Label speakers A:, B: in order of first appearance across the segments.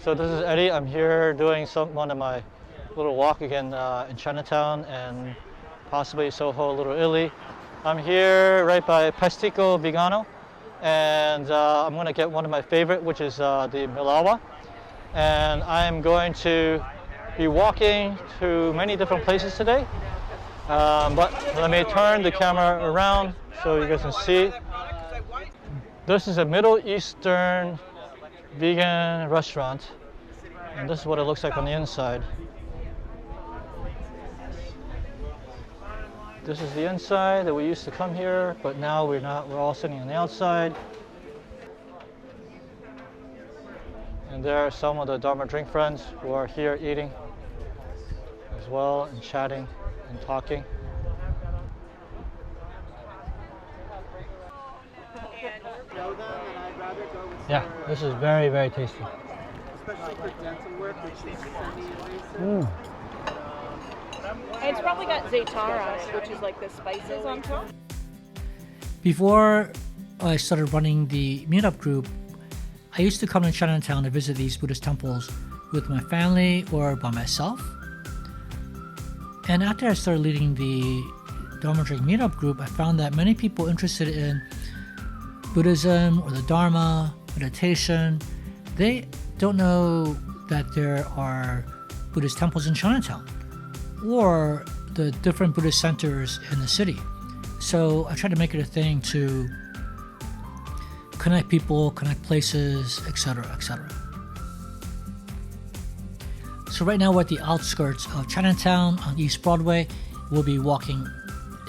A: So this is Eddie. I'm here doing one of my little walk again in Chinatown and possibly Soho, Little Italy. I'm here right by Pastico Vegano, and I'm going to get one of my favorite, which is the Milawa. And I'm going to be walking to many different places today. But let me turn the camera around so you guys can see. This is a Middle Eastern vegan restaurant, and this is what it looks like on the inside. This is the inside that we used to come here, but now we're not. We're all sitting on the outside. And there are some of the Dharma drink friends who are here eating as well, and chatting and talking. Yeah, this is very, very tasty.
B: Especially for dental work, which is semi-invasive.
C: It's probably got za'atara, which is like the spices on top.
D: Before I started running the meetup group, I used to come to Chinatown to visit these Buddhist temples with my family or by myself. And after I started leading the Dharma Drink meetup group, I found that many people interested in Buddhism or the Dharma, meditation, they don't know that there are Buddhist temples in Chinatown or the different Buddhist centers in the city. So I try to make it a thing to connect people, connect places, etc., etc. So right now we're at the outskirts of Chinatown on East Broadway. We'll be walking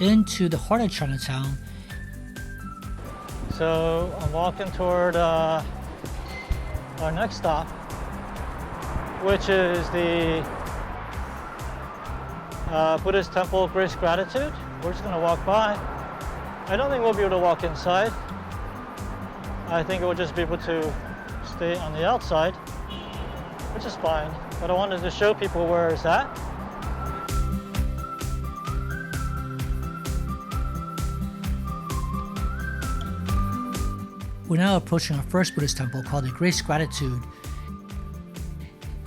D: into the heart of Chinatown.
A: So I'm walking toward our next stop, which is the Buddhist Temple Grace Gratitude. We're just going to walk by. I don't think we'll be able to walk inside. I think we'll just be able to stay on the outside, which is fine. But I wanted to show people where it's at.
D: We're now approaching our first Buddhist temple called the Grace Gratitude.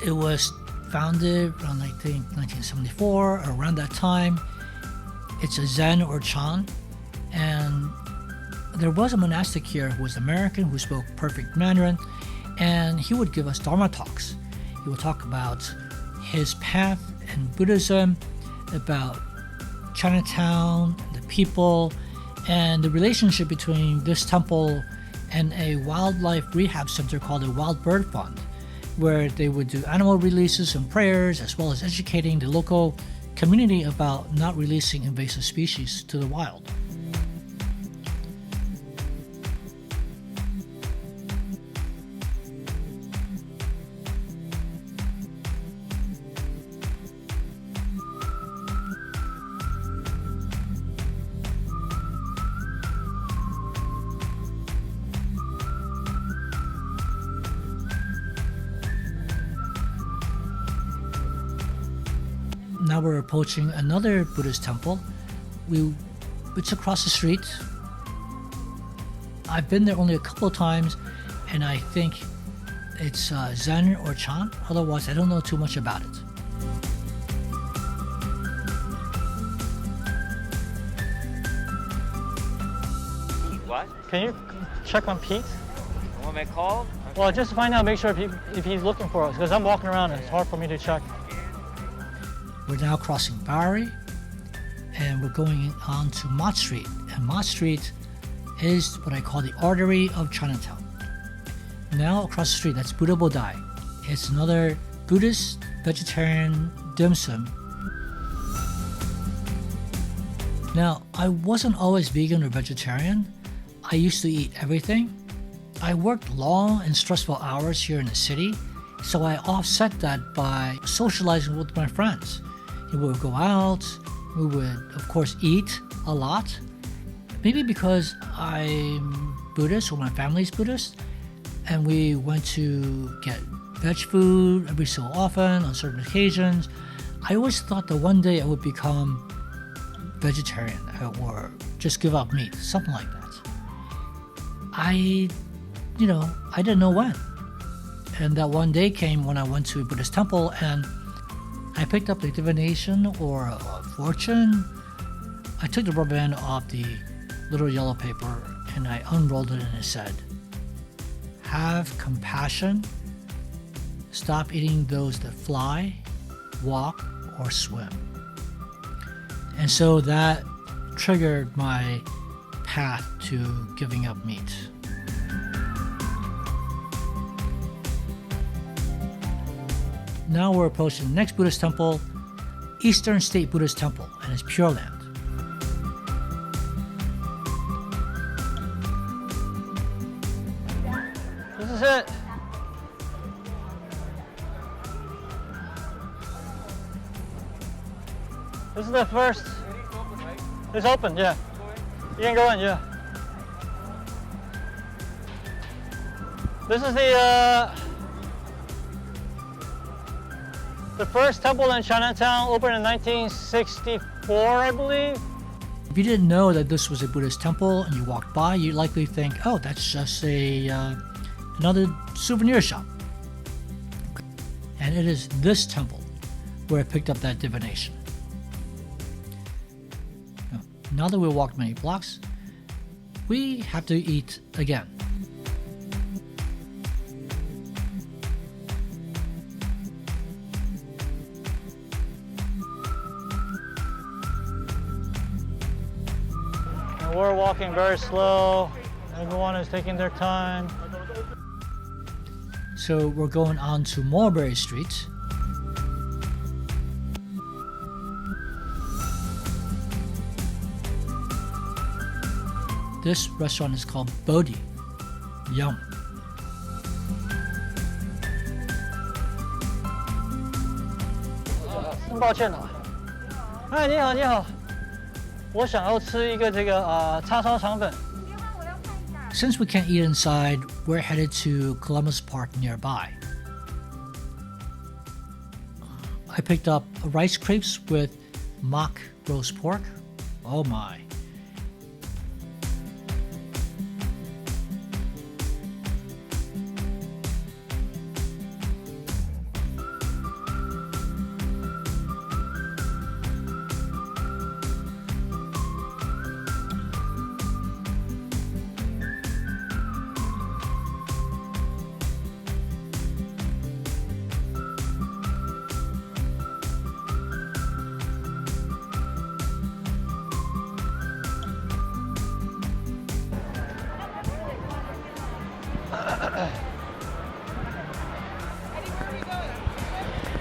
D: It was founded around, I think, 1974, or around that time. It's a Zen or Chan, and there was a monastic here who was American, who spoke perfect Mandarin, and he would give us Dharma talks. He would talk about his path in Buddhism, about Chinatown, the people, and the relationship between this temple and a wildlife rehab center called the Wild Bird Fund, where they would do animal releases and prayers, as well as educating the local community about not releasing invasive species to the wild. Now we're approaching another Buddhist temple. It's across the street. I've been there only a couple of times, and I think it's Zen or Chan. Otherwise, I don't know too much about it.
E: What?
A: Can you check on Pete?
E: You want me to call?
A: Well, just to find out, make sure if he's looking for us, because I'm walking around and it's hard for me to check.
D: We're now crossing Bowery, and we're going on to Mott Street. And Mott Street is what I call the artery of Chinatown. Now across the street, that's Buddha Bodai. It's another Buddhist vegetarian dim sum. Now, I wasn't always vegan or vegetarian. I used to eat everything. I worked long and stressful hours here in the city, so I offset that by socializing with my friends. We would go out, we would, of course, eat a lot. Maybe because I'm Buddhist or my family's Buddhist, and we went to get veg food every so often on certain occasions. I always thought that one day I would become vegetarian or just give up meat, something like that. I didn't know when. And that one day came when I went to a Buddhist temple and I picked up the divination or a fortune. I took the rubber band off the little yellow paper and I unrolled it and it said, "Have compassion. Stop eating those that fly, walk, or swim." And so that triggered my path to giving up meat. Now we're approaching the next Buddhist temple, Eastern State Buddhist Temple, and it's Pureland.
A: This is it. This is the first. It's open, yeah. You can go in, yeah. This is the first temple in Chinatown, opened in 1964, I believe.
D: If you didn't know that this was a Buddhist temple and you walked by, you'd likely think, oh, that's just another souvenir shop. And it is this temple where I picked up that divination. Now that we walked many blocks, we have to eat again.
A: And we're walking very slow. Everyone is taking their time.
D: So we're going on to Mulberry Street. This restaurant is called Bodhi. Yum.
A: Hi, 你好，你好。我想要吃一个这个叉烧肠粉。
D: Since we can't eat inside, we're headed to Columbus Park nearby. I picked up rice crepes with mock roast pork. Oh my.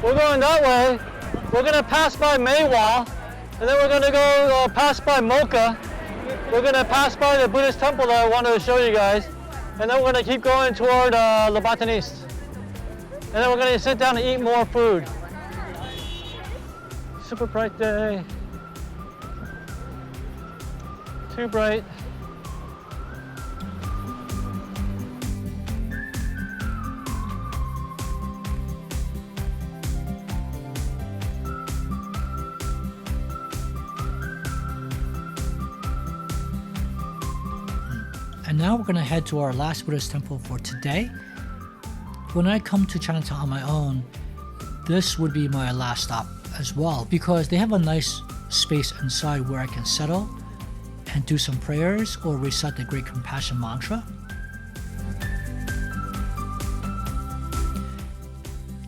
A: We're going that way. We're going to pass by Meiwa, and then we're going to go pass by Mocha. We're going to pass by the Buddhist temple that I wanted to show you guys, and then we're going to keep going toward Le Botaniste. And then we're going to sit down and eat more food. Super bright day. Too bright.
D: And now we're going to head to our last Buddhist temple for today. When I come to Chinatown on my own, this would be my last stop as well, because they have a nice space inside where I can settle and do some prayers or recite the Great Compassion Mantra.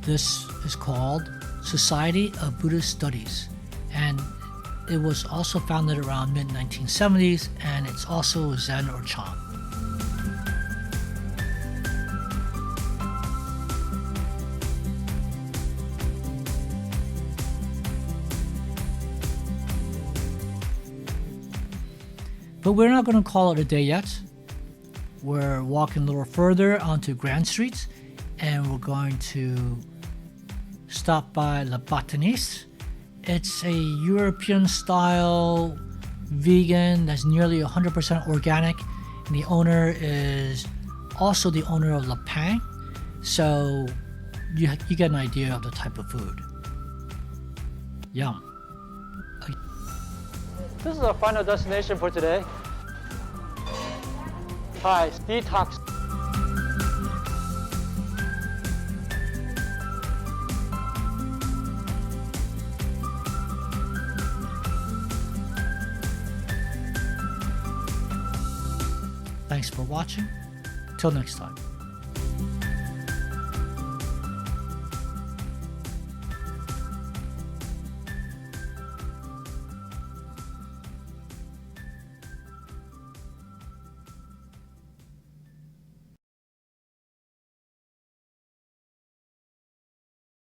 D: This is called Society of Buddhist Studies, and it was also founded around mid-1970s, and it's also Zen or Chan. But we're not going to call it a day yet. We're walking a little further onto Grand Street, and we're going to stop by Le Botaniste. It's a European-style vegan that's nearly 100% organic, and the owner is also the owner of La Pang, so you get an idea of the type of food. Yum.
A: This is our final destination for today. Thai detox.
D: Thanks for watching. Till next time.